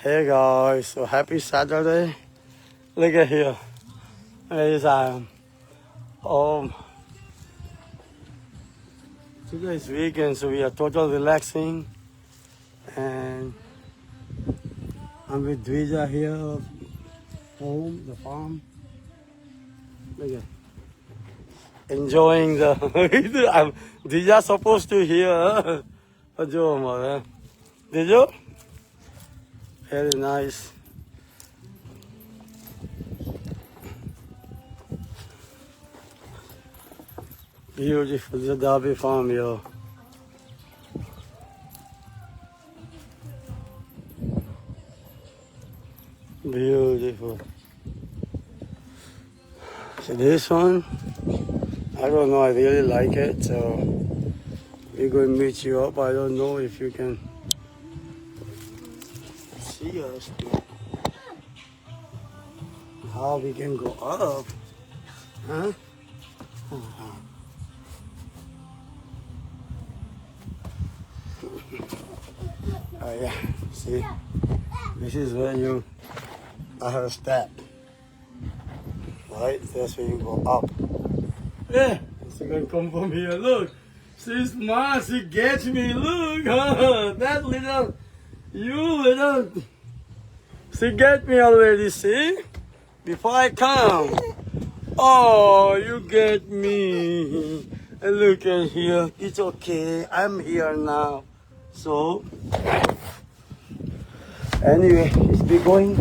Hey guys, so happy Saturday. Look at here. It's today is weekend, so we are total relaxing, and I'm with Dvija here, home, the farm. Look at enjoying the. Dvija supposed to hear. Did you? Very nice. Beautiful, the Derby farm here. Beautiful. So this one, I don't know, I really like it, so we're going to meet you up. I don't know if you can see us. How we can go up, huh? Oh yeah, see, this is where you have a step, right? That's where you go up. Yeah, she's gonna come from here. Look, she's smart. She gets me. Look, that little, she get me already. See, before I come. Oh, you get me. And look at here. It's okay. I'm here now. So, anyway, it's be going.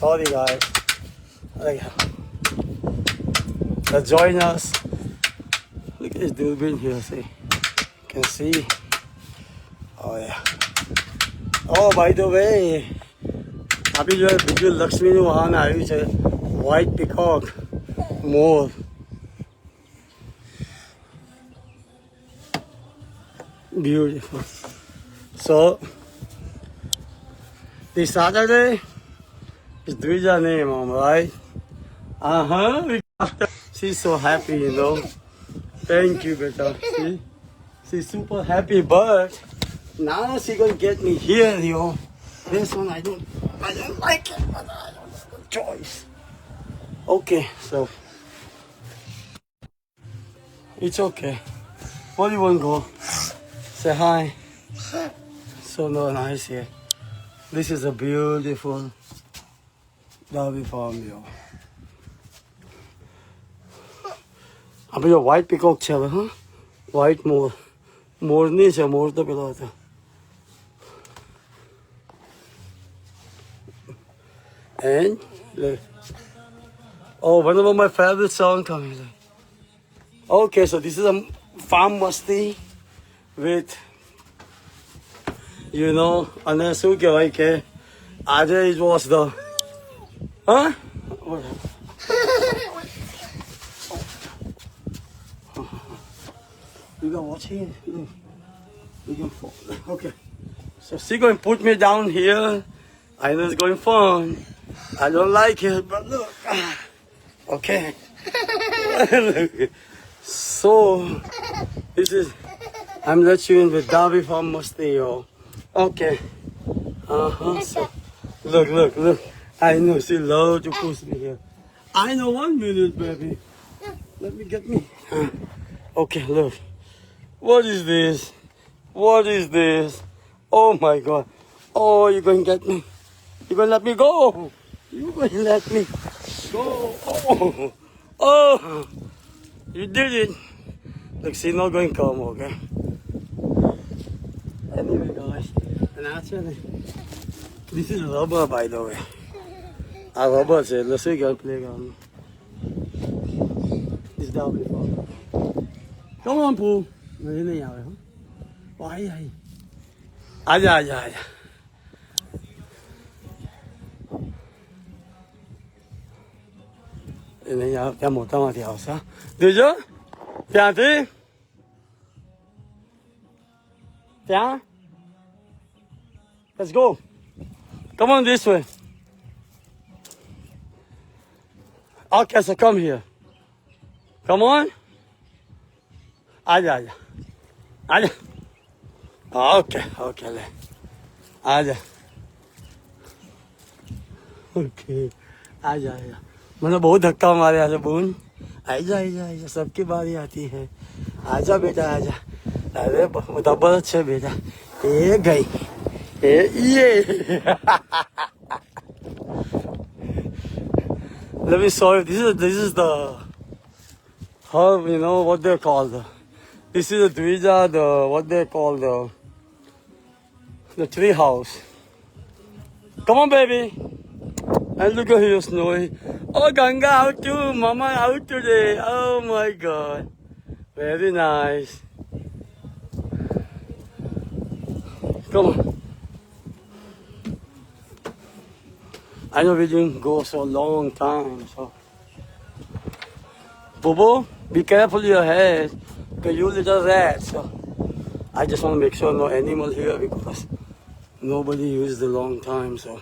Sorry, guys. Let's join us. Look at this dude here. See, you can see. Oh yeah. Oh, by the way, अभी जो है बिजू लक्ष्मी ने वहाँ आई है white peacock more. Beautiful. So this Saturday is Dvija's name, Mom, right? She's so happy, you know. Thank you, beta. See? She's super happy, but now she's gonna get me here, you know. This one I don't like it, but I don't have a choice. Okay, so it's okay. What do you want to go? Say hi. So no nice here. This is a beautiful Derby farm, yo. अब यो white peacock છે હવે હા white મોરની છે મોર તો પેલો હતો and look, oh, one of my favorite songs coming. Okay, so this is a farm masti with, you know, અને શું કહેવાય કે આજે it was the huh? You can watch here. Look. You can fall. Okay. So she's going to put me down here. I know it's going fun. I don't like it, but look. Okay. Look. So this is, I'm let you in with Derby Farm Mustio. Okay. So, look. I know she loves to push me here. I know 1 minute, baby. Let me get me. Okay, look. What is this? What is this? Oh my God. Oh, you're going to get me. You're going to let me go. You're going to let me go. Oh, you did it. Look, she's not going to come, okay? Anyway, guys. And actually, this is rubber, by the way. A rubber, say, let's see, girl, playground. This is Derby Farm. Come on, Pooh. Người này nào không? Ai. Aja. Này nào, cho một tao mà theo sao? Được chưa? Chàng tí. ત્યાં? Let's go. Come on this way. Okay, so come here. Come on. आजा आजा आजा. Okay, okay, ले. आजा. Okay, आजा आजा. मैंने बहुत धक्का मारे आजा बून. आजा आजा आजा, सबकी बारी आती है. आजा बेटा आजा. अरे मुतब्बर अच्छे बेटा. ये गई. ये. Let me show you. This is the how you know what they're called. This is the Dvija, what they call the tree house. Come on, baby. And look at here, Snowy. Oh, Ganga out too. Mama out today. Oh my God. Very nice. Come on. I know we didn't go so long time, so. Bobo, be careful your head, because you little rat, so. I just want to make sure no animal here, because nobody used the long time, so.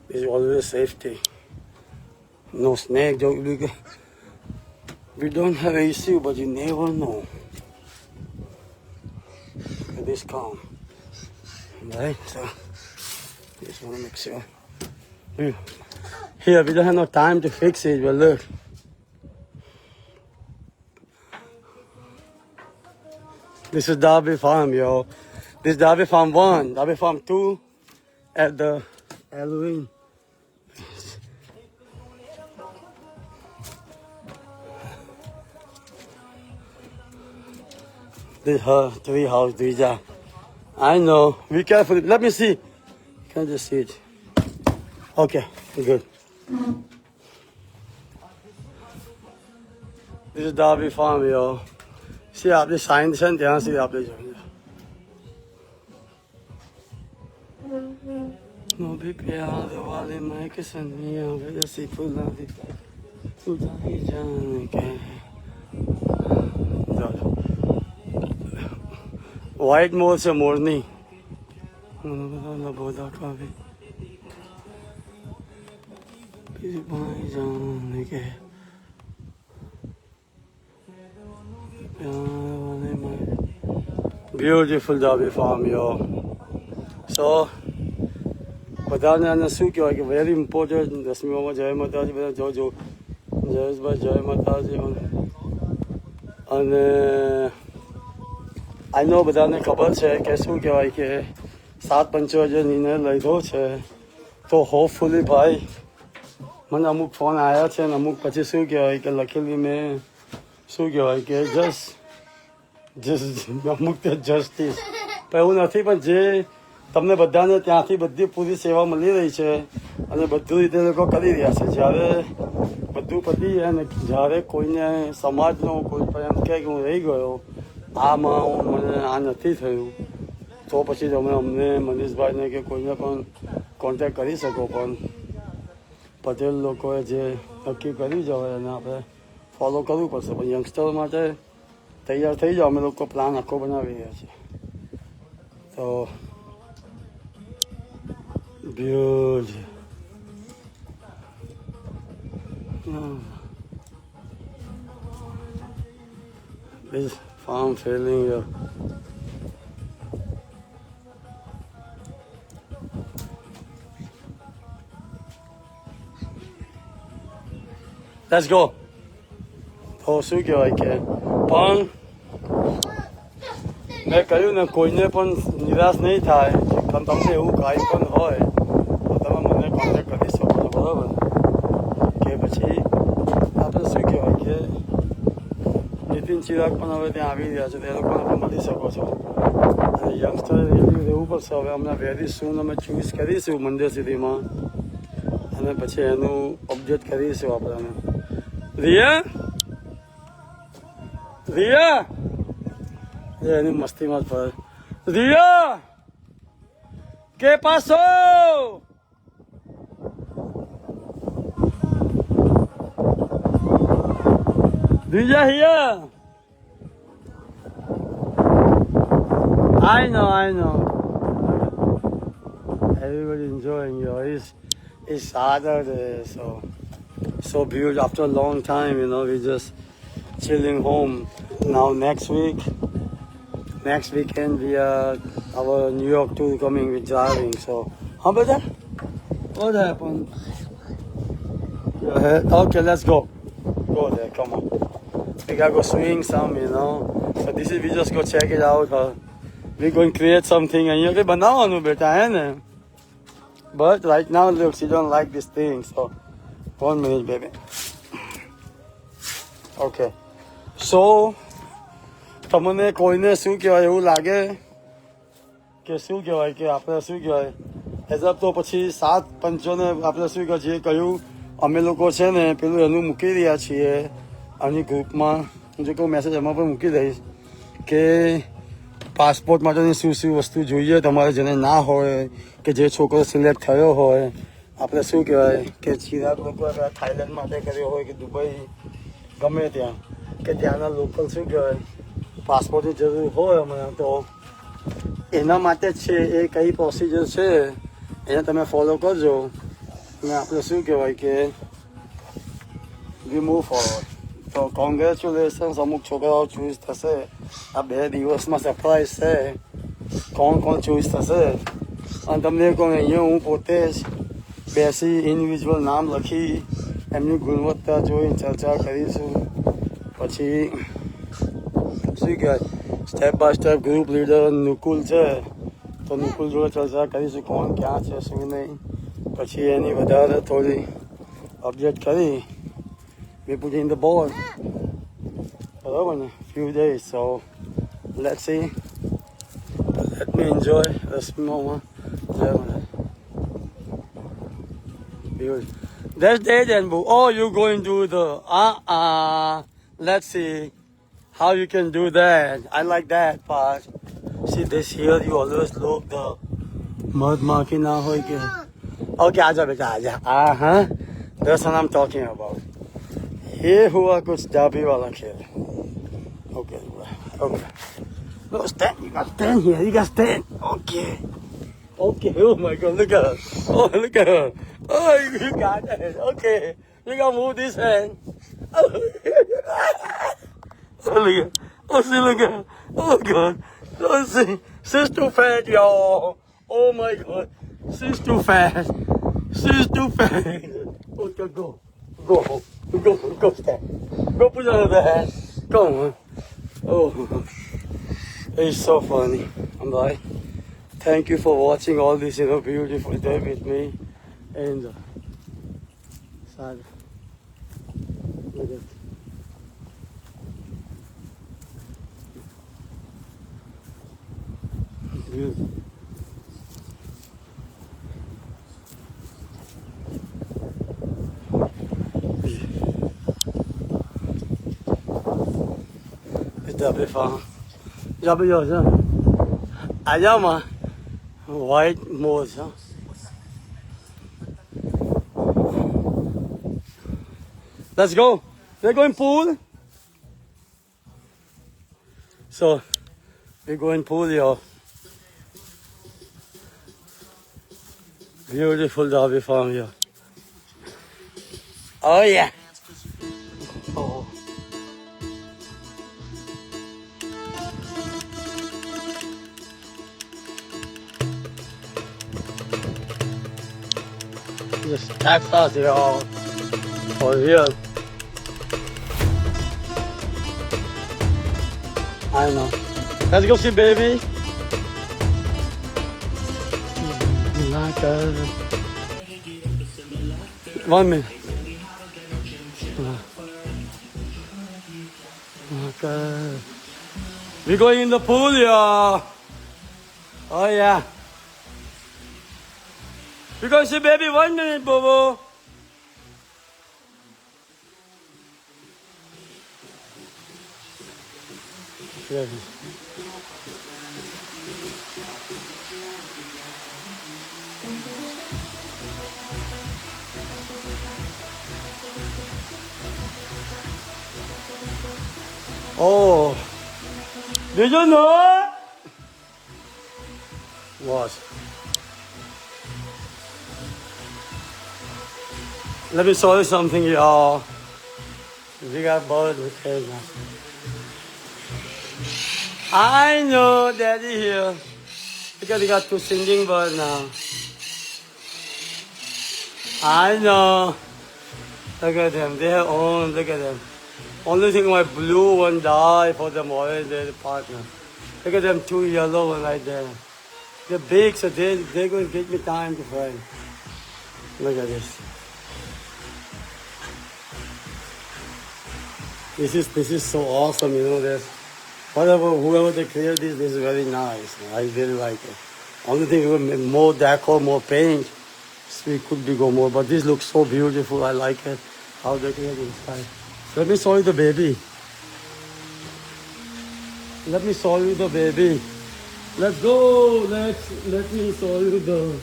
There's always safety. No snake, we don't have issue, but you never know. Look at this calm. Right, so. Just want to make sure. Here, we don't have no time to fix it, but look. This is Derby Farm, yo. This is Derby Farm 1, Derby Farm 2 at the Halloween. This is her tree house, Dvija. I know. Be careful. Let me see. Can I just see it? Okay, good. This is Derby Farm, yo. See, आपने sign शन ध्यान से आपने जाना. No भी प्यार वाले मैं के सनिया वजह से फुला दी उदाई जाने के. White मोर से मोरनी. ना बोला काफी. जाने के. Beautiful Derby Farm, yo. So, બધાને આને શું કહેવાય કે વેરી ઇમ્પોર્ટન્ટ. દસમીમાં જય માતાજી બધા જોજો. જયેશભાઈ જય માતાજી. અને આનો બધાને ખબર છે કે શું કહેવાય કે 7:45 નિર્ણય લીધો છે. તો હોપફુલી ભાઈ મને અમુક ફોન આવ્યા છે ને અમુક પછી શું કહેવાય કે લખેલી મેં શું કહેવાય કે જસ્ટ અમુક જસ્ટિસ પણ એવું નથી. પણ જે તમને બધાને ત્યાંથી બધી પૂરી સેવા મળી રહી છે અને બધું રીતે લોકો કરી રહ્યા છે. જ્યારે બધું પતી જાય ને જ્યારે કોઈને સમાજનો કોઈ પણ એમ કહે કે હું રહી ગયો આમાં મને આ નથી થયું તો પછી તમે અમને મનીષભાઈને કે કોઈને પણ કોન્ટેક્ટ કરી શકો. પણ પટેલ લોકોએ જે નક્કી કર્યું છે હવે એને આપણે ફોલો કરવું પડશે. પણ યંગસ્ટર માટે તૈયાર થઈ જાઓ. અમે લોકો પ્લાન આખો બનાવી રહ્યા છીએ. તો beautiful. This farm feeling here. Let's go. તો શું કહેવાય કે પણ મેં કહ્યું ને કોઈને પણ નિરાશ નહીં થાય. પણ તમને એવું કાંઈ પણ હોય તો તમે મને કોન્ટેક્ટ કરી શકો છો. બરાબર કે પછી આપણે શું કહેવાય કે નીતિન ચિરાગ પણ હવે ત્યાં આવી રહ્યા છે. તે લોકોને પણ મળી શકો છો. અને યંગસ્ટર રહેવું પડશે. હવે અમને વેરી સૂન અમે ચૂઝ કરીશું મંડે સુધીમાં અને પછી એનું અપડેટ કરીશું આપણે. રિયા રિયા એની મસ્તીમાં જ પડે. Riya ¿Qué pasó? Dvija here. I know, I know. Everybody enjoying, you know. It's Saturday, so beautiful. After a long time, you know, we just chilling home. Now next weekend we are our New York tour coming with driving. So, how about that? What happened? Your head? Okay, let's go. Go there, come on. We gotta go swing some, you know. So this is we just go check it out. We're going to create something and you banana beta, hai. But right now, look, she don't like this thing. So 1 minute, baby. Okay. So તમને કોઈને શું કહેવાય એવું લાગે કે શું કહેવાય કે આપણે શું કહેવાય એઝ અપ તો પછી 7 પંચોને આપણે શું કહે જે કહ્યું અમે લોકો છે ને પેલું એનું મૂકી રહ્યા છીએ આની ગ્રુપમાં હું જે કહું મેસેજ એમાં પણ મૂકી દઈશ કે પાસપોર્ટ માટેની શું વસ્તુ જોઈએ તમારે જેને ના હોય કે જે છોકરો સિલેક્ટ થયો હોય આપણે શું કહેવાય કે ચિરાગ લોકો થાઈલેન્ડ માટે કર્યો હોય કે દુબઈ ગમે ત્યાં કે ત્યાંના લોકલ શું કહેવાય પાસપોર્ટની જરૂર હોય હમણાં તો એના માટે જ છે એ કઈ પ્રોસિજર છે એને તમે ફોલો કરજો અને આપણે શું કહેવાય કે વી મૂવ ફોરવર્ડ તો કોંગ્રેચ્યુલેશન્સ અમુક છોકરાઓ ચૂઝ થશે આ 2 દિવસમાં સરપ્રાઈઝ છે કોણ ચૂઝ થશે અને તમને કહું અહીંયા હું પોતે જ બેસી ઇન્ડિવિજ્યુઅલ નામ લખી એમની ગુણવત્તા જોઈ ચર્ચા કરીશું પછી શું કહેવાય step by step group leader Nukul છે તો નુકુલ જોડે ચર્ચા કરીશું કોણ ક્યાં છે શું નહીં પછી એની વધારે થોડી અપડેટ કરી we put in the board બરાબર ને few days so let's see let me enjoy this moment that's day then boo oh you going to the let's see how you can do that I like that part see this here you always look the mud marking na hoy ke okay aaja beta aaja that's what I'm talking about ये हुआ कुछ जाबी वाला खेल okay no stand you got stand here you got stand okay oh my god look at her look at her oh you got it okay you gotta move this hand look at look at oh god see she's too fat y'all oh my god she's too fat okay go stand. Go put it under the hat. Go on. Oh, it's so funny. I'm like, thank you for watching all this, you know, beautiful day with me. And sad. Look at it. Beautiful. Double farm. Double yours, huh? Ayama. White moors, huh? Let's go. We're going pool. So, we're going pool, y'all. Beautiful Derby farm, yeah. Oh, yeah. Oh. Just tax us, y'all. For real. I know. Let's go see baby. Like 1 minute. Okay. We're going in the pool, y'all. Oh yeah. We're going to see baby 1 minute, Bobo. Yeah. Oh, did you know? Watch. Let me show you something, y'all. We got bird with cage now. I know Daddy here. Because we got two singing birds now. I know. Look at them. They have own. Look at them. Only thing my blue one died for them always their partner. Look at them two yellow one right there. They're big, so they're going to give me time to fly. Look at this. This is so awesome, you know. This whoever they created this is very nice. I really like it. Only thing more decor, more paint, so it could be go more. But this looks so beautiful. I like it. How they create inside. Let me show you the baby. Let me show you the baby. Let's go. Let me show you the.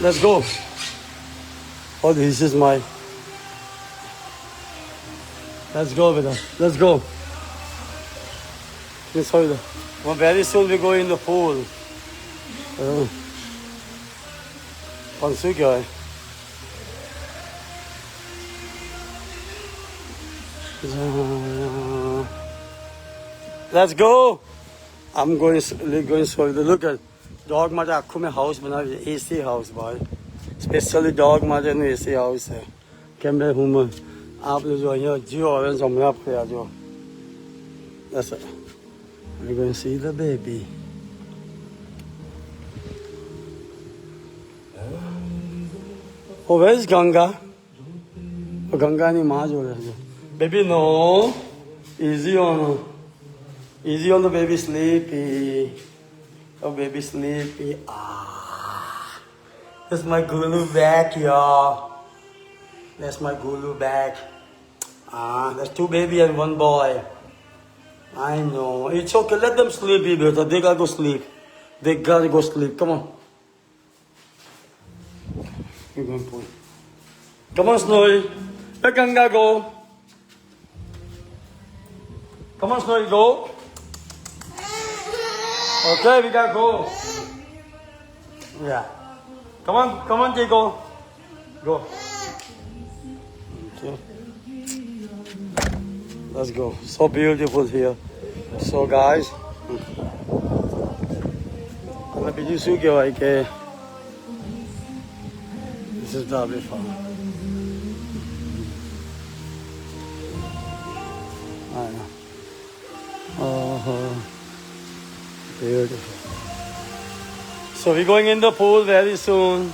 Let's go. Oh, this is my. Let's go, Veda. Let's go. Let me show you the. Well, very soon we go in the pool. Pansugai. Let's go. I'm going to show you the look at dog માટે આખું મેં house બનાવી AC house ભાઈ specially dog માટેનું AC house છે કેમ ભાઈ હું આપણે જો અહીંયા જીઓ હવે હમણાં ફર્યા જો That's it. We're going to see the baby. Oh, where's Ganga? Oh, Ganga ni maa jode hai. Baby, no. Easy on the baby, sleepy. Oh, baby, sleepy. Ah. That's my Gulu back, y'all. That's my Gulu back. Ah, there's two baby and one boy. I know. It's okay. Let them sleep, baby. They gotta go sleep. They gotta go sleep. Come on. You're going to pull. Come on, Snowy. Let Ganga go. Come on, Snowy, go. Okay, we gotta go. Yeah. Come on, Jago. Go. Okay. Let's go. So beautiful here. So, guys. Let me just show you this is Derby Farm. I know. Oh, beautiful. So we're going in the pool very soon.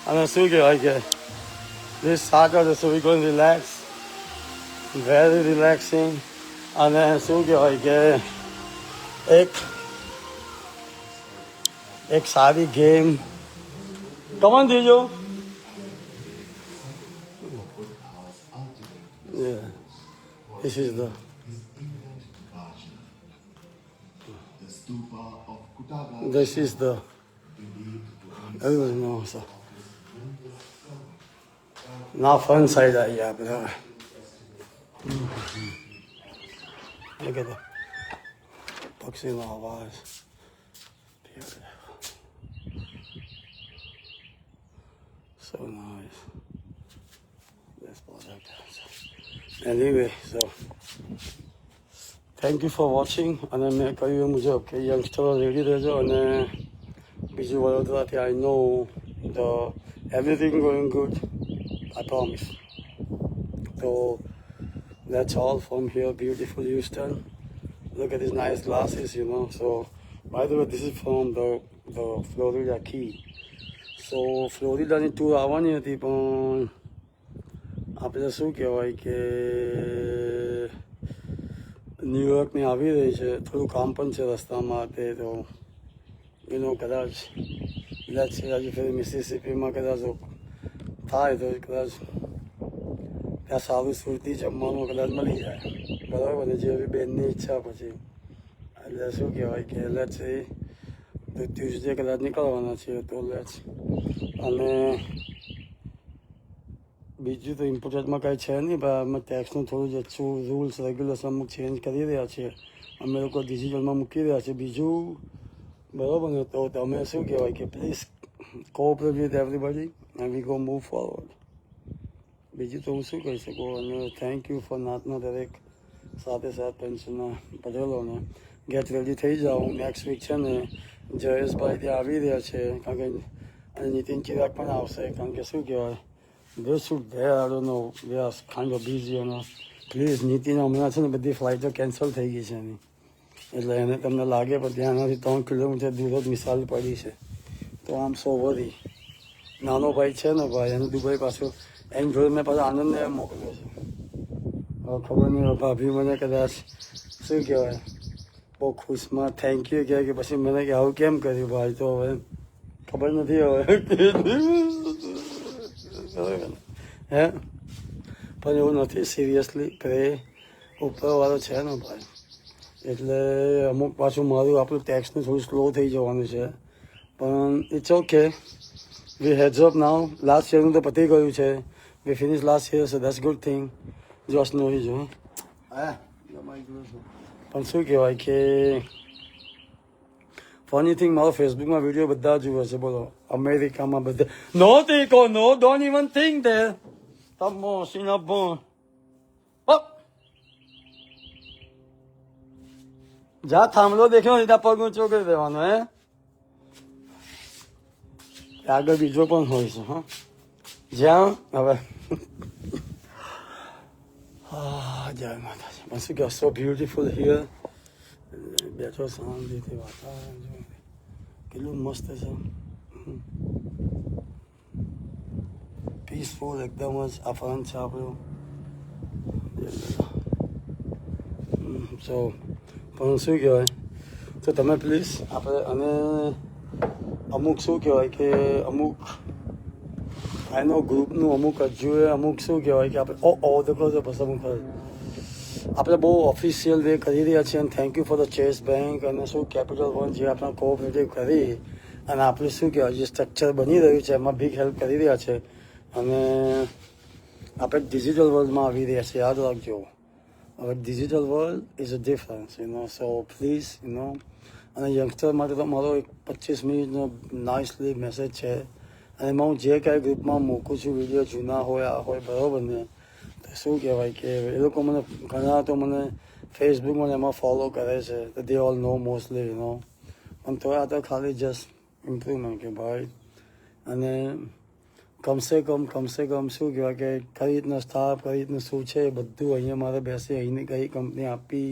And I'm so good. This Saturday, so we're going to relax. Very relaxing. And then so good. एक सारी game. Come on, Dijo. Yeah. This is the. This is the. Everybody knows. So. Now fun side, yeah, but. Look at the. Puxy in the Hawaii. Beautiful. So nice. This product. Anyway, so thank you for watching. અને મેં કહ્યું મુજબ કે યંગસ્ટરો ready રહેજો અને બીજું વડોદરાથી I know the everything going good. I promise. So that's all from here. Beautiful Houston. Look at these nice glasses, you know. So by the way, this is from the Florida Key. So ફ્લોરિડાની tour આવવાની હતી પણ આપણે શું કહેવાય કે ન્યુયોર્કની આવી રહી છે થોડું કામ પણ છે રસ્તામાં તે તો એનો કદાચ હજુ ફરી મિસિસિપીમાં કદાચ થાય તો કદાચ ત્યાં સારું સુરતી જમવાનું કદાચ મળી જાય બરાબર ને જેવી બેનની ઈચ્છા પછી એટલે શું કહેવાય કે લેટ્સ તો ટ્યુઝડે કદાચ નીકળવાના છીએ તો લેટ્સ અને બીજું તો ઇમ્પોર્ટન્ટમાં કાંઈ છે નહીં, પણ અમે ટેક્સનું થોડું જ ઓછું રૂલ્સ રેગ્યુલેશન અમુક ચેન્જ કરી રહ્યા છીએ, અમે લોકો ડિજિટલમાં મૂકી રહ્યા છીએ. બીજું બરાબર ને, તો તમે શું કહેવાય કે please cooperate with everybody and we go move forward. બીજું તો હું શું કહી શકું. અને થેન્ક યુ ફોર નાતના દરેક સાથે પેન્શનના પટેલોને. ગેટ રેડી થઈ જાઓ, નેક્સ્ટ વીક છે ને જયેશભાઈ ત્યાં આવી રહ્યા છે, કારણ કે નીતિન ચિરાગ પણ આવશે, કારણ કે શું કહેવાય they should there, I don't know, they are kind of busy, you know. Please નીતિને હમણાં છે ને બધી ફ્લાઇટો કેન્સલ થઈ ગઈ છે એની, એટલે એને તમને લાગે પણ ત્યાંનાથી 3 કિલોમીટર દૂર જ મિસાલ પડી છે, તો આમ સો વરી. નાનો ભાઈ છે ને ભાઈ, એને દુબઈ પાછું એની જોડે મેં પાછો આનંદને મોકલ્યો છે. હવે ખબર નહીં, ભાભી મને કદાચ શું કહેવાય બહુ ખુશમાં થેન્ક યુ કહે કે પછી મને કે આવું કેમ કર્યું ભાઈ, તો હવે ખબર નથી હવે હે. પણ એવું નથી, સિરિયસલી પ્રે ઉપરવાળો છે ને ભાઈ, એટલે અમુક પાછું મારું આપણું ટેક્સનું થોડું સ્લો થઈ જવાનું છે, પણ it's okay. We heads up now. Last યરનું તો પતી ગયું છે, we finish last year, so that's good thing. જોશ નહીં જો પણ શું કહેવાય કે ફની થિંગ, મારો ફેસબુકમાં વિડીયો બધા જુએ છે. બોલો અમેરિકામાં બધા નો ટીકો નો, ડોન્ટ ઇવન થિંક ધેર. તમો સિનાબો જા થાંભલો દેખ્યો ને ત્યાં પગ ઊંચો કરી દેવાનો. હે આગળ બીજો પણ હોય છે. હા જ્યાં હવે જય માતાજી. પણ શું કહે, સો બ્યુટીફુલ હિયર. બેઠો શાંતિથી વાતાવરણ જો કેટલું મસ્ત છે, પીસફુલ એકદમ જ. આ ફ્રન્ટ છે આપણું. સો પણ શું કહેવાય, તો તમે પ્લીઝ આપણે અને અમુક શું કહેવાય કે અમુક એનો ગ્રુપનું અમુક હજુ અમુક શું કહેવાય કે આપણે દેખો છો બસ અમુક આપણે બહુ ઓફિશિયલ વે કરી રહ્યા છીએ. અને thank you for the chess bank અને શું કેપિટલ વન જે આપણા કોઓપરેટિવ કરી અને આપણે શું કહેવાય જે સ્ટ્રક્ચર બની રહ્યું છે એમાં બિગ હેલ્પ કરી રહ્યા છે. અને આપણે ડિજિટલ વર્લ્ડમાં આવી રહ્યા છીએ, યાદ રાખજો. હવે digital world is a difference, so please અને યંગસ્ટર માટે તો મારો એક 25 મિનિટનો નાઇસલી મેસેજ છે. અને એમાં હું જે કાંઈ ગ્રુપમાં મૂકું છું વિડીયો, જૂના હોય આ હોય બરાબર ને, તો શું કહેવાય કે એ લોકો મને ઘણા તો મને ફેસબુકમાં એમાં ફોલો કરે છે, તો દે ઓલ નો મોસ્ટલી પણ તો આ તો ખાલી જસ્ટ ઇમ્પ્રુવમેન્ટ કે ભાઈ. અને કમસે કમ શું કહેવાય કે કઈ રીતના સ્ટાફ, કઈ રીતનું શું છે એ બધું અહીંયા મારે બેસી અહીંની કઈ કંપની આપી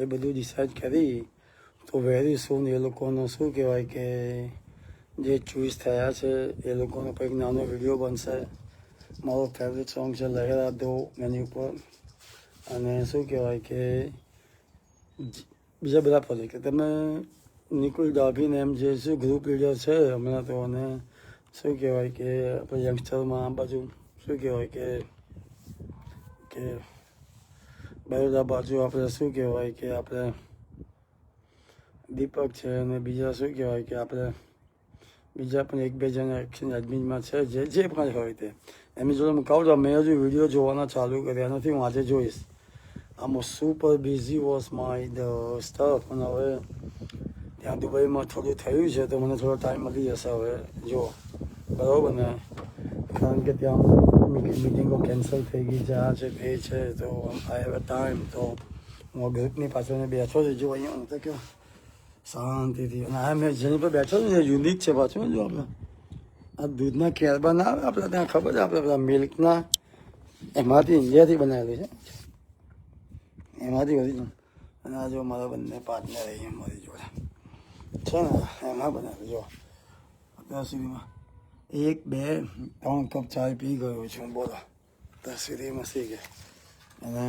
એ બધું ડિસાઇડ કરી, તો વેરી સૂન એ લોકોનો શું કહેવાય કે જે ચોઈસ થયા છે એ લોકોનો કંઈક નાનો વિડીયો બનશે. મારો ફેવરેટ સોંગ છે લહેરા દો એની ઉપર. અને શું કહેવાય કે બીજા બધા પ્રોજેક્ટ તમે નિકુલ ડાભીને એમ જે શું ગ્રુપ લીડર છે હમણાં તો, અને શું કહેવાય કે આપણે યંગસ્ટરમાં આ બાજુ શું કહેવાય કે બરોડા બાજુ આપણે શું કહેવાય કે આપણે દીપક છે, અને બીજા શું કહેવાય કે આપણે બીજા પણ 1-2 જણા એક્શન એડમિનમાં છે, જે પણ હોય તે એમની જોડે હું કહું છું. મેં હજુ વિડીયો જોવાના ચાલુ કર્યા નથી, હું આજે જોઈશ. આમ super busy was my the stuff. અને હવે ત્યાં દુબઈમાં થોડું થયું છે તો મને થોડો ટાઈમ મળી જશે હવે જો બરાબર ને, કારણ કે ત્યાં મિટિંગો કેન્સલ થઈ ગઈ છે, આ છે તે છે, તો આઈ હેવ અ ટાઈમ. તો હું ગ્રુપની પાછળ બેઠો છું જો અહીંયા, હું તો કહું શાંતિથી. અને આ મેં જેની પર બેઠો છું ને યુનિક છે પાછું. જો આપણે આ દૂધના કેરબા ના આવે આપણે ત્યાં ખબર છે, આપણે બધા મિલ્કના એમાંથી ઇન્ડિયાથી બનાવેલું છે, એમાંથી બધી. અને આ જો મારા બંને પાર્ટનર અહીંયા મારી જોડે છે ને એમાં બનાવેલું. જો અત્યાર સુધીમાં 1, 2, 3 કપ ચાય પી ગયો છું, બોલો અત્યાર સુધીમાં શી કે. અને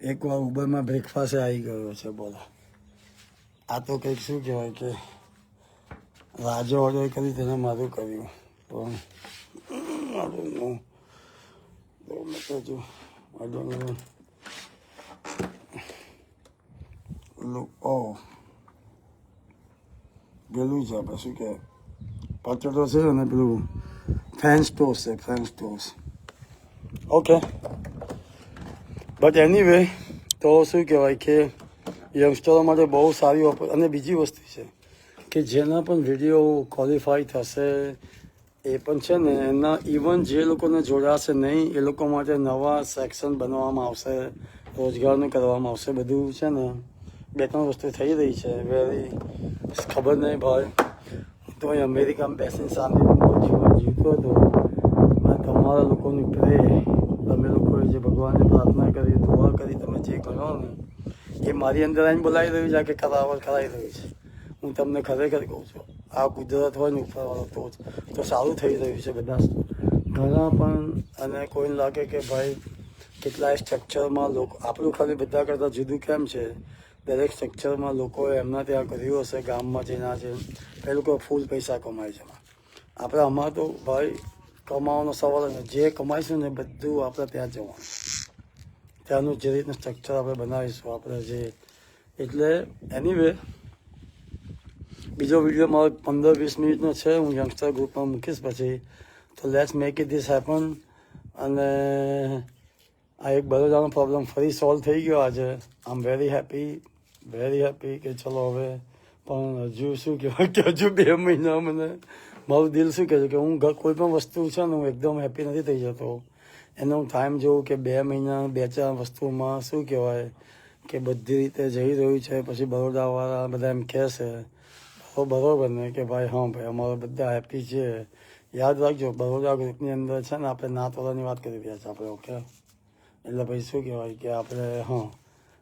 એકવાર ઉબરમાં બ્રેકફાસ્ટ આવી ગયો છે, બોલો. આ તો કંઈક શું કહેવાય કે રાજે ઓર્ડર કરી તેને મારું કર્યું, પણ પેલું છે આપણે શું કે પટેટો છે અને પેલું ફ્રેન્ચ ટોસ્ટ છે, French toast. Okay, but anyway તો શું કહેવાય કે યંગસ્ટરો માટે બહુ સારી અને બીજી વસ્તુ છે કે જેના પણ વિડીયો ક્વોલિફાય થશે એ પણ છે ને એના ઇવન જે લોકોને જોડાશે નહીં એ લોકો માટે નવા સેક્શન બનાવવામાં આવશે, રોજગારનું કરવામાં આવશે. બધું છે ને 2-3 વસ્તુ થઈ રહી છે. વેરી ખબર નહીં ભાઈ, તો અહીં અમેરિકામાં બેસીને શાંતિથી જીવન જીવતો હતો. તમારા લોકોની પ્રે, તમે લોકોએ જે ભગવાનને પ્રાર્થના કરી, દુઆ કરી, તમે જે કરો ને એ મારી અંદર આવીને બોલાવી રહ્યું છે કે કરાવી રહ્યું છે. હું તમને ખરેખર કહું છું, આ કુદરત હોય ને ઉપરવાળો તો સારું થઈ રહ્યું છે. બધા ઘણા પણ અને કોઈને લાગે કે ભાઈ કેટલાય સ્ટ્રક્ચરમાં લોકો આપણું ખાલી બધા કરતાં જુદું કેમ છે, દરેક સ્ટ્રક્ચરમાં લોકોએ એમના ત્યાં કર્યું હશે ગામમાં જે ના છે એ લોકો ફૂલ પૈસા કમાય છે. આપણે અમારે તો ભાઈ કમાવાનો સવાલ નથી, જે કમાઈશું ને બધું આપણે ત્યાં જવાનું, ત્યાંનું જે રીતનું સ્ટ્રક્ચર આપણે બનાવીશું આપણે જે. એટલે એનીવે બીજો વિડીયો મારો 15-20 મિનિટનો છે, હું યંગસ્ટર ગ્રુપમાં મૂકીશ પછી. તો let's make it this happen. અને આ એક બરોડાનો પ્રોબ્લેમ ફરી સોલ્વ થઈ ગયો આજે. આઈ એમ વેરી હેપી કે ચલો હવે. પણ હજુ શું કહેવાય કે હજુ 2 મહિના મને મારું દિલ શું કહે છે કે હું કોઈ પણ વસ્તુ છે ને હું એકદમ હેપી નથી થઈ જતો. એનો હું ટાઈમ જોઉં કે 2 મહિના 2-4 વસ્તુમાં શું કહેવાય કે બધી રીતે જઈ રહ્યું છે. પછી બરોડાવાળા બધા એમ કહે છે બરોબર ને કે ભાઈ હા ભાઈ અમારા બધા હેપી છે. યાદ રાખજો બરોડા ગ્રુપની અંદર છે ને આપણે નાતોડાની વાત કરી રહ્યા છીએ આપણે. ઓકે, એટલે ભાઈ શું કહેવાય કે આપણે હા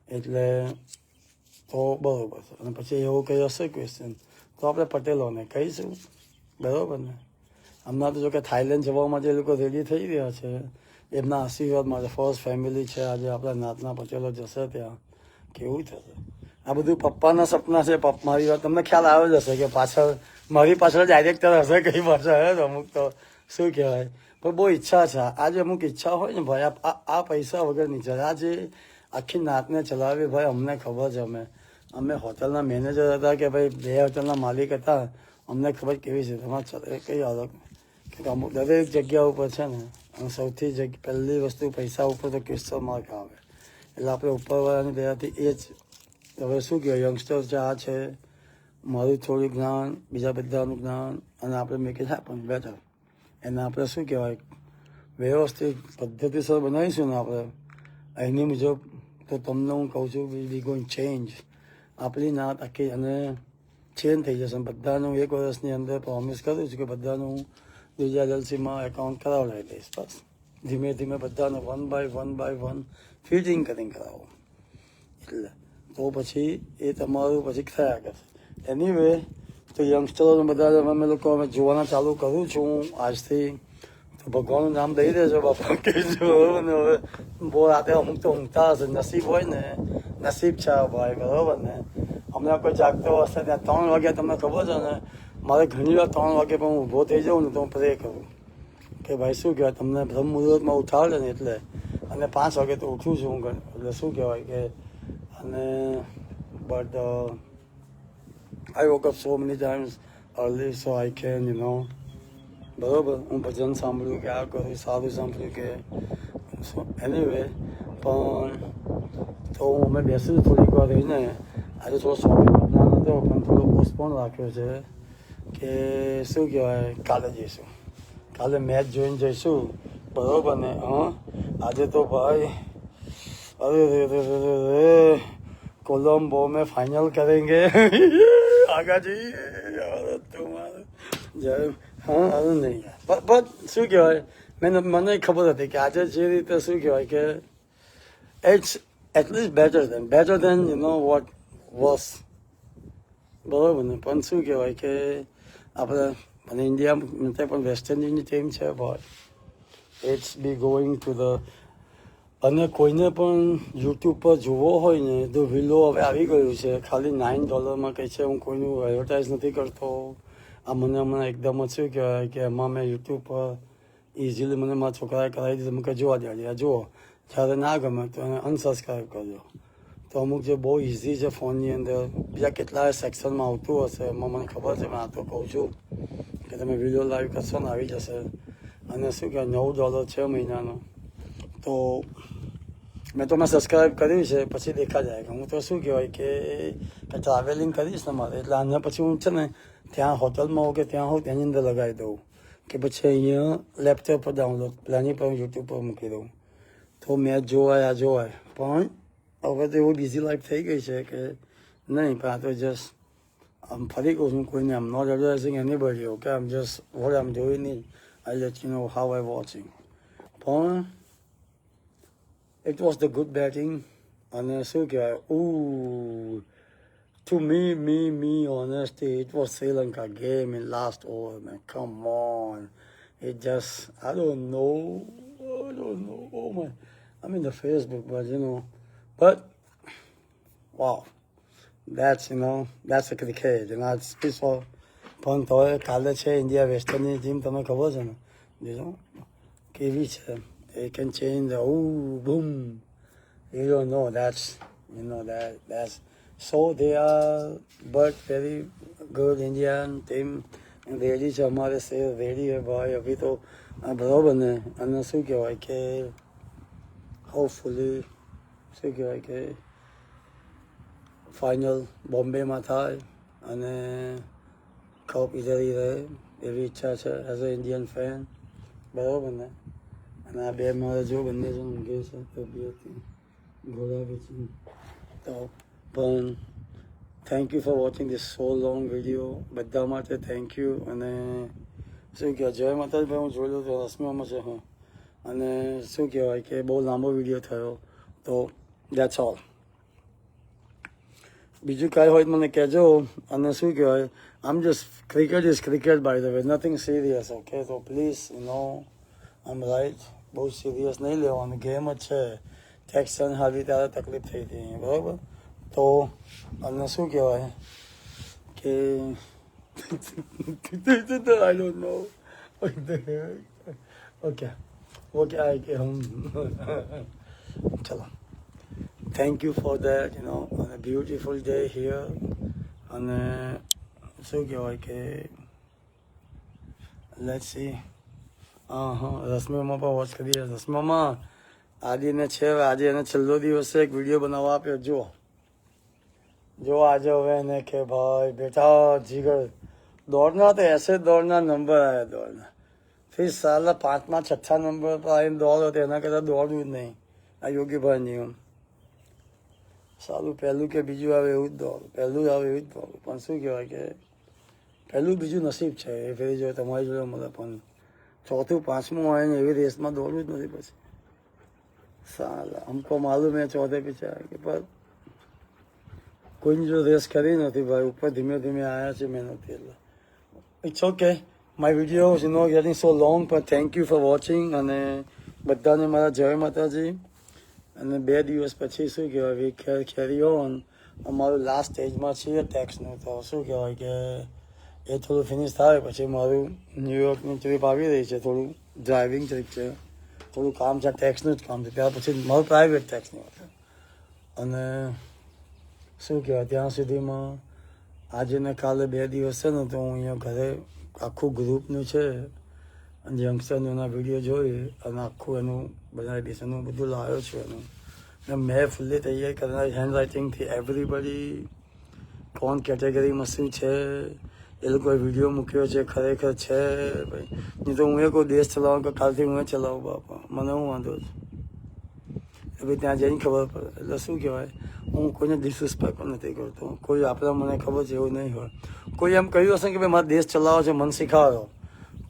એટલે તો બરાબર છે. અને પછી એવું કંઈ હશે ક્વેશ્ચન તો આપણે પટેલોને કહીશું, બરાબર ને. હમણાં તો જો કે થાઈલેન્ડ જવા માટે એ લોકો રેડી થઈ રહ્યા છે. એમના આશીર્વાદ માટે ફર્સ્ટ ફેમિલી છે. આજે આપણા નાતના પટેલો જશે ત્યાં, કેવું થશે. આ બધું પપ્પાના સપના છે. મારી વાત તમને ખ્યાલ આવ્યો જ હશે કે પાછળ મારી પાછળ ડાયરેક્ટર હશે કઈ પાછળ હે અમુક તો શું કહેવાય. પણ બહુ ઈચ્છા છે. આજે અમુક ઈચ્છા હોય ને ભાઈ આ પૈસા વગરની છે. આજે આખી નાતને ચલાવી ભાઈ અમને ખબર છે. અમે હોટલના મેનેજર હતા કે ભાઈ 2 હોટલના માલિક હતા. અમને ખબર કેવી છે તમારે કઈ અલગ કે અમુક દરેક જગ્યા ઉપર છે ને સૌથી પહેલી વસ્તુ પૈસા ઉપર તો ક્વેશ્ચન માર્ક આવે. એટલે આપણે ઉપરવાળાની દયાથી એ જ હવે શું કહેવાય યંગસ્ટર છે. આ છે મારું થોડું જ્ઞાન, બીજા બધાનું જ્ઞાન, અને આપણે મેક ઇટ હેપન બેટર. એને આપણે શું કહેવાય વ્યવસ્થિત પદ્ધતિસર બનાવીશું ને આપણે અહીંની મુજબ તો તમને હું કહું છું વી ગોઈંગ ચેન્જ. આપણી નાત આખી અને ચેન્જ થઈ જશે. બધાનું 1 વર્ષની અંદર પ્રોમિસ કરું છું કે બધાનું હું બીજા એલસીમાં એકાઉન્ટ કરાવડાવી દઈશ. બસ ધીમે ધીમે બધાને 1 બાય 1 ફિટિંગ કરીને કરાવો. એટલે તો પછી એ તમારું પછી થયા કરશે. એનીવે તો યંગસ્ટરોને બધા અમે લોકો જોવાના ચાલુ કરું છું આજથી. તો ભગવાનનું નામ દઈ દેજો બાપા કે બરોબર ને. હવે બહુ રાતે અમુક તો ઊંઘતા હશે, નસીબ હોય ને નસીબ છે ભાઈ, બરોબર ને. હમણાં કોઈ જાગતો હશે ત્યાં 3 વાગ્યા તમને ખબર છે ને મારે ઘણી વાર 3 વાગે પણ હું ઊભો થઈ જાઉં ને તો હું પ્રે કરું કે ભાઈ શું કહેવાય તમને બ્રહ્મ મુહૂર્તમાં ઉઠાડે ને એટલે. અને 5 વાગે તો ઉઠું છું હું. એટલે શું કહેવાય કે અને but I woke up so many times early so I can બરાબર હું ભજન સાંભળ્યું કે આ કરું, સારું સાંભળ્યું કે એનીવે. પણ તો અમે બેસું થોડીક વાર રહીને. આજે થોડો શોપિંગ પ્લાન હતો પણ થોડો પોસ્ટપોન રાખ્યો છે કે શું કહેવાય કાલે જઈશું. કાલે મેચ જોઈને જઈશું, બરાબર ને. આજે તો ભાઈ અરે कोलंबो में फाइनल करेंगे आगा जी तुम्हारे હા અરે નહીં યાર બટ શું કહેવાય મને ખબર હતી કે આજે જે રીતે શું કહેવાય કે it's at least better than what was, બરાબર ને. પણ શું કહેવાય કે આપણે અને ઇન્ડિયા પણ વેસ્ટ ઇન્ડિઝની ટીમ છે ભાઈ. It's be going to the અને કોઈને પણ યુટ્યુબ પર જોવો હોય ને તો વિલો હવે આવી ગયું છે. ખાલી $9 કંઈ છે. હું કોઈનું એડવર્ટાઇઝ નથી કરતો. આ મને હમણાં એકદમ જ શું કહેવાય કે એમાં મેં યુટ્યુબ પર ઇઝીલી મને મારા છોકરાએ કરાવી દીધું. મેં જોવા દે જુઓ, જ્યારે ના ગમે તો એને અનસબસ્ક્રાઈબ કરજો. તો અમુક જે બહુ ઇઝી છે ફોનની અંદર, બીજા કેટલાય સેક્શનમાં આવતું હશે એમાં મને ખબર છે. મેં આ તો કહું છું કે તમે વિડીયો લાઈવ કરશો ને આવી જશે. અને શું કહેવાય $9 છે મહિનાનો. તો મેં તો મેં સબસ્ક્રાઈબ કર્યું છે, પછી દેખા જાય. હું તો શું કહેવાય કે ટ્રાવેલિંગ કરીશ ને મારે, એટલે આના પછી હું છે ને ત્યાં હોટલમાં હોઉં કે ત્યાં હોઉં તેની અંદર લગાવી દઉં, કે પછી અહીંયા લેપટોપ પર ડાઉનલોડ પ્લાનિંગ પર યુટ્યુબ પર મૂકી દઉં, તો મેચ જોવાય આ જોવાય. પણ હવે તો એવું બિઝી લાઈફ થઈ ગઈ છે કે નહીં, પણ આ તો જસ્ટ આમ ફરી કહું છું કોઈને, I'm not advising anybody, okay, I'm just what I'm doing it, I let you know how I watching. પણ it was the good batting, અને શું કહેવાય, to me honestly it was Sri Lanka game in last over, man, come on. It just I don't know, oh my, I'm in the Facebook, but but wow, that's that's a cricket, it's peaceful. પણ તો કાલે છે India વેસ્ટર્નની team, તમને ખબર છે ને બીજું કેવી છે, it can change the boom, you don't know, that's that's so they are but very good Indian team, ready છે અમારે છે, રેડી હે ભાઈ અભી તો બરાબર ને. અને શું કહેવાય કે હોપફુલી શું કહેવાય કે ફાઇનલ બોમ્બેમાં થાય અને કપ ઇધર હી રહે એવી ઈચ્છા છે એઝ અ ઇન્ડિયન ફેન, બરાબર ને. અને આ બે મારે જો બંને જણ ઊંઘે છે તબિયતથી ઘોડા વેચી. તો પણ thank you for watching this so long video, બધા માટે થેન્ક યુ. અને શું કહેવાય જય માતાજી ભાઈ, હું જોયેલું તો રસમામાં છે. હા, અને શું કહેવાય કે બહુ લાંબો વિડીયો થયો, તો દેટ્સ ઓલ. બીજું કાંઈ હોય મને કહેજો. અને શું કહેવાય, I'm just cricket is cricket by the way, nothing serious, okay. તો પ્લીઝ આમ રાઈટ, બહુ સિરિયસ નહીં લેવાનું, ગેમ જ છે. ટેક્શન હાવી ત્યારે તકલીફ થઈ હતી, બરાબર. તો અને શું કહેવાય કે I don't know, okay I કે ચલો, થેન્ક યુ ફોર દેટ, અને બ્યુટિફુલ ડે હિયર. અને શું કહેવાય કે લેટ્સ સી. રસમીમાં પણ વોચ કરીએ. રસમામાં આદિને છે, આજે એને છેલ્લો દિવસ છે, એક વિડીયો બનાવવા આપ્યો. જો આજે હવે એને કે ભાઈ બેટા જીગર દોડના, તો એસે દોડના નંબર આવ્યા દોડના, ફિર સાલા 5મા 6થા નંબર પર આવીને દોડો, તો એના કરતાં દોડવું જ નહીં. આ યોગીભાઈ નિયમ સારું, પહેલું કે બીજું આવે એવું જ દોડું, પહેલું આવે એવું જ દોડું. પણ શું કહેવાય કે પહેલું બીજું નસીબ છે, એ ફેરી જો તમારી જોડે મળે, પણ ચોથું 5મું આવે ને એવી રેસમાં દોડવું જ નથી. પછી સાલા અમકો માલુમ મેં ચોથે પીછે કે પર કોઈની જો રેસ કરી નથી ભાઈ, ઉપર ધીમે ધીમે આવ્યા છે મહેનતથી. એટલે it's okay, my video is not getting so long, પણ થેન્ક યુ ફોર વોચિંગ. અને બધાને મારા જય માતાજી. અને 2 દિવસ પછી શું કહેવાય વી કેરી ઓન, અમારું લાસ્ટ સ્ટેજમાં છીએ ટેક્સનું. તો શું કહેવાય કે એ થોડું ફિનિશ થાય પછી મારું ન્યુયોર્કની ટ્રીપ આવી રહી છે, થોડું ડ્રાઇવિંગ ટ્રીપ છે, થોડું કામ છે, ટેક્સનું જ કામ છે. ત્યાર પછી મારું પ્રાઇવેટ ટેક્સની વાત. અને શું કહેવાય ત્યાં સુધીમાં આજે ને કાલે 2 દિવસ છે ને, તો હું અહીંયા ઘરે આખું ગ્રુપનું છે જંક્શનના વિડીયો જોઈ અને આખું એનું બનાવી દઈશ. એનું બધું લાવ્યો છું એનું, મેં ફૂલ્લી તૈયારી કરનારી હેન્ડ રાઇટિંગથી એવરીબડી કોણ કેટેગરીમાં શું છે, એ લોકોએ વિડીયો મૂક્યો છે, ખરેખર છે ભાઈ. નહીં તો હું એ કોઈ દેશ ચલાવું કે કાલથી હું એ ચલાવું બાપા, મને હું વાંધો છે એ ભાઈ, ત્યાં જઈને ખબર પડે. એટલે શું કહેવાય, હું કોઈને ડિસરિસ્પેક્ટ પણ નથી કરતો. કોઈ આપણા મને ખબર છે એવું નહીં હોય. કોઈ એમ કહ્યું હશે કે ભાઈ મારે દેશ ચલાવવો છે, મને શીખવાડો,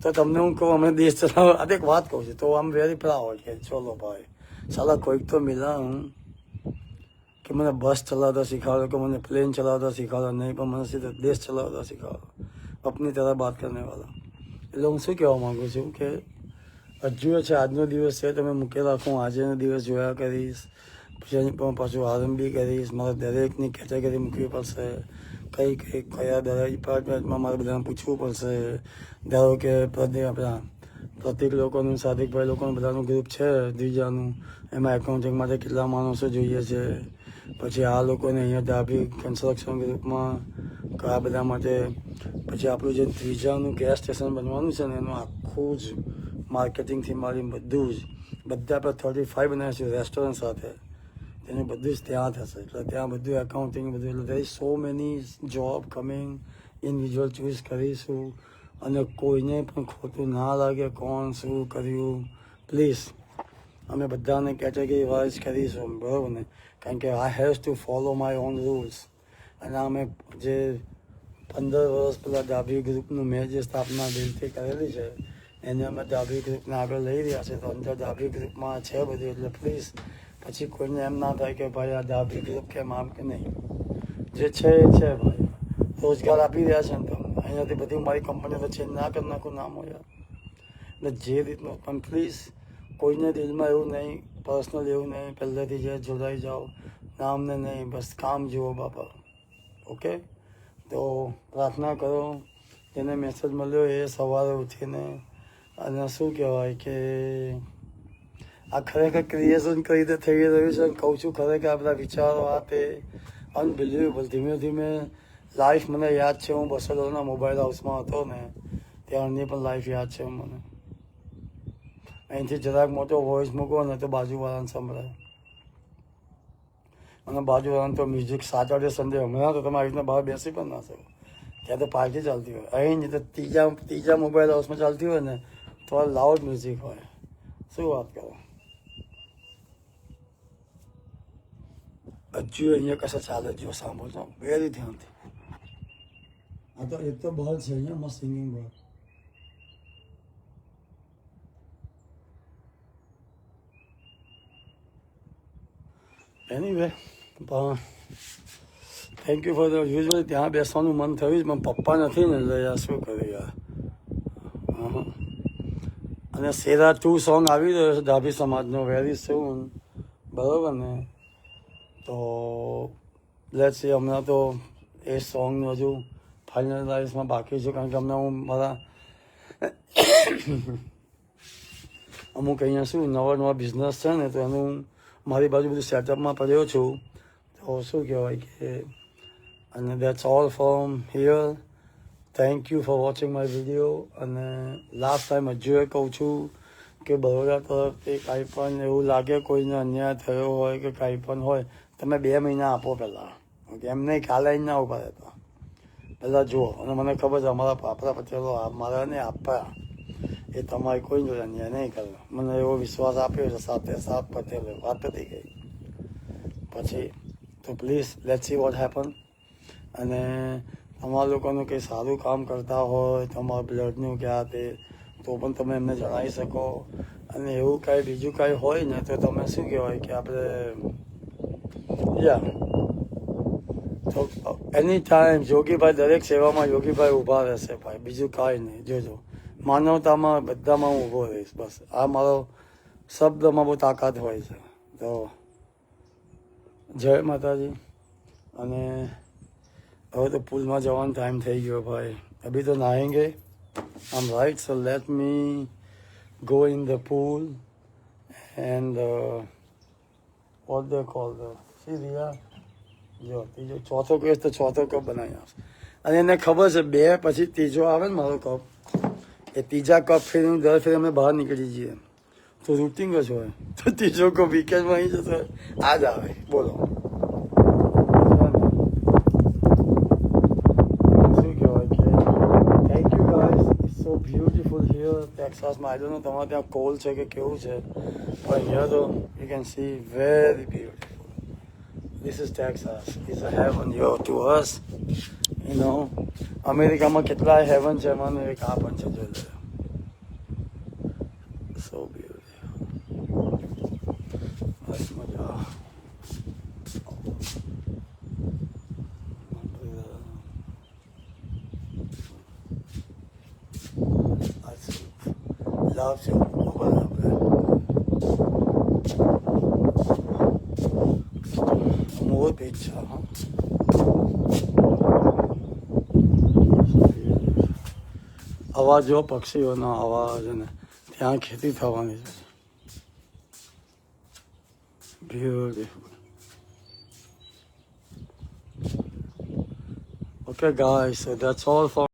તો તમને હું કહું અમે દેશ ચલાવો. આ એક વાત કહું છું, તો આમ વેરી પ્રાઉડ કે ચલો ભાઈ સાલા કોઈક તો મિલા હું કે મને બસ ચલાવતા શીખવાડો, કે મને પ્લેન ચલાવતા શીખવાડો, નહીં પણ મને સીધા દેશ ચલાવતા શીખવાડો, અપની તરહ બાત કરને વાળા. એટલે હું શું કહેવા માગું છું કે હજુ છે આજનો દિવસ છે, તમે મૂકી રાખો, આજનો દિવસ જોયા કરીશ, પછી પણ પાછું આરંભી કરીશ. મારે દરેકની કેટેગરી મૂકવી પડશે, કયા દરેક ડિપાર્ટમેન્ટમાં મારે બધાને પૂછવું પડશે. ધારો કે આપણા પ્રતિક લોકોનું, સાદિકભાઈ લોકોનું બધાનું ગ્રુપ છે દ્વિજાનું, એમાં એકાઉન્ટિંગ માટે કેટલા માણસો જોઈએ છે. પછી આ લોકોને અહીંયા ડાબી કન્સ્ટ્રક્શન ગ્રુપમાં આ બધા માટે. પછી આપણું જે ત્રીજાનું ગેસ સ્ટેશન બનવાનું છે ને, એનું આખું જ માર્કેટિંગથી મારી બધું જ બધા આપણે 35 બનાવીશું રેસ્ટોરન્ટ સાથે, તેનું બધું જ ત્યાં થશે. એટલે ત્યાં બધું એકાઉન્ટિંગ બધું, એટલે there is so many job coming, individual choose કરીશું. અને કોઈને પણ ખોટું ના લાગે કોણ શું કર્યું, પ્લીઝ અમે બધાને કેટેગરી વાઇઝ કરીશું, બરાબર ને? કારણ કે I have to follow my own rules. અને અમે જે 15 વર્ષ પહેલાં ડાબી ગ્રુપનું મેં જે સ્થાપના દિલથી કરેલી છે એને અમે ડાબી ગ્રુપને આગળ લઈ રહ્યા છે. તો અંદર ડાબી ગ્રુપમાં છે બધું, એટલે પ્લીઝ પછી કોઈને એમ ના થાય કે ભાઈ આ ડાબી ગ્રુપ કેમ આમ કે નહીં. જે છે એ છે ભાઈ, રોજગાર આપી રહ્યા છે ને તમને. અહીંયાથી બધી મારી કંપની તો ચેન્જ ના કરી નાખું નામ હોય. એટલે જે રીતનું પણ પ્લીઝ કોઈને દિલમાં એવું નહીં, પર્સનલ એવું નહીં, પહેલેથી જે જોડાઈ જાઓ, નામને નહીં, બસ કામ જુઓ બાપા. ઓકે, તો પ્રાર્થના કરો. જેને મેસેજ મળ્યો એ સવારે ઉઠીને અને શું કહેવાય કે આ ખરેખર ક્રિએશન કઈ રીતે થઈ રહ્યું છે. કહું છું ખરેખર આપણા વિચારો આ તે અનબિલિવેબલ. ધીમે ધીમે લાઈફ મને યાદ છે, હું $200 મોબાઈલ હાઉસમાં હતો ને ત્યારની પણ લાઈફ યાદ છે મને. અહીંથી જરાક મોટો વોઇસ મૂકો ને તો બાજુવાળાને સંભળાય. અને બાજુવાળાને તો મ્યુઝિક સેટરડે સન્ડે હમણાં તો તમે આવી રીતના બહાર બેસી પણ ના શકો, ત્યાં તો પાર્ટી ચાલતી હોય. અહીં તો ત્રીજા મોબાઈલ હાઉસમાં ચાલતી હોય ને તો લાઉડ મ્યુઝિક હોય. શું વાત કરો. હજુ અહીંયા કશે ચાલે જો સાંભળજો વેરી ધ્યાનથી. આ તો એક તો બહાર છે અહીંયા મસ્ત સિંગિંગ બહાર. એનીવે પણ thank you for the usually ત્યાં બેસવાનું મન થયું જ, પણ પપ્પા નથી ને એટલે યાર શું કર્યું યાર. અને સેરા 2 સોંગ આવી રહ્યો છે ડાભી સમાજનો વેરી સૂન, બરાબર ને? તો લેટ્સ સી. હમણાં તો એ સોંગનું હજુ ફાઇનલાઇઝમાં બાકી છે, કારણ કે હમણાં હું મારા અમુક અહીંયા શું નવા બિઝનેસ છે ને તો એનું મારી બાજુ બધું સેટઅપમાં પડ્યો છું. તો શું કહેવાય કે અને that's all from here. Thank you for watching my video. અને લાસ્ટ ટાઈમ હજુ એ કહું છું કે બરોડા તરફથી કાંઈ પણ એવું લાગે કોઈને અન્યાય થયો હોય કે કાંઈ પણ હોય, તમે 2 મહિના આપો પહેલાં. ઓકે, એમ નહીં કાલે અહીં ના ઉભા રહેતા, પહેલાં જુઓ. અને મને ખબર છે અમારા પાપરા પટેલો મારાને આપવા એ તમારે કોઈ જોડે અન્યાય નહીં કરે. મને એવો વિશ્વાસ આપ્યો છે સાથે 7 પટેલે. વાત પતી ગઈ. પછી તો please let's see what happen. અને તમારા લોકોનું કંઈ સારું કામ કરતા હોય તમારા બ્લડનું કે આ તે, તો પણ તમે એમને જણાવી શકો. અને એવું કાંઈ બીજું કાંઈ હોય ને તો તમે શું કહેવાય કે આપણે તો એની ટાઈમ યોગીભાઈ, દરેક સેવામાં યોગીભાઈ ઊભા રહેશે ભાઈ, બીજું કાંઈ નહીં. જોજો, માનવતામાં બધામાં હું ઊભો રહીશ. બસ આ મારો શબ્દમાં બહુ તાકાત હોય છે. તો જય માતાજી. અને હવે તો પુલમાં જવાનો ટાઈમ થઈ ગયો ભાઈ. અભી તો નહાएंगे I'm right, so let me go in the pool and what they call the see Riya, જો ત્રીજો ચોથો કપ તો ચોથો કપ બનાવી આપશે. અને એને ખબર છે 2 પછી ત્રીજો આવે ને મારો કપ, એ ત્રીજા કપ ફેર દર ફેર અમે બહાર નીકળી જઈએ તો રૂટિંગ જ હોય. તો ત્રીજો કપ વીકેન્ડમાં અહીં જતો આ જ આવે. બોલો so beautiful here, Texas. I don't know તમારે ત્યાં કોલ્ડ છે કે કેવું છે, પણ here તો you can see very beautiful. This is Texas. It's a heaven here to us. You know, અમેરિકામાં કેટલા હેવન છે, એમાંનું એક આ પણ છે. જોઈ લો, so beautiful. બસ મજા. લાવ છે મોર બીચ છે. અવાજ જો પક્ષીઓનો અવાજ, અને ત્યાં ખેતી થવાની છે. Beautiful. Okay guys, so that's all for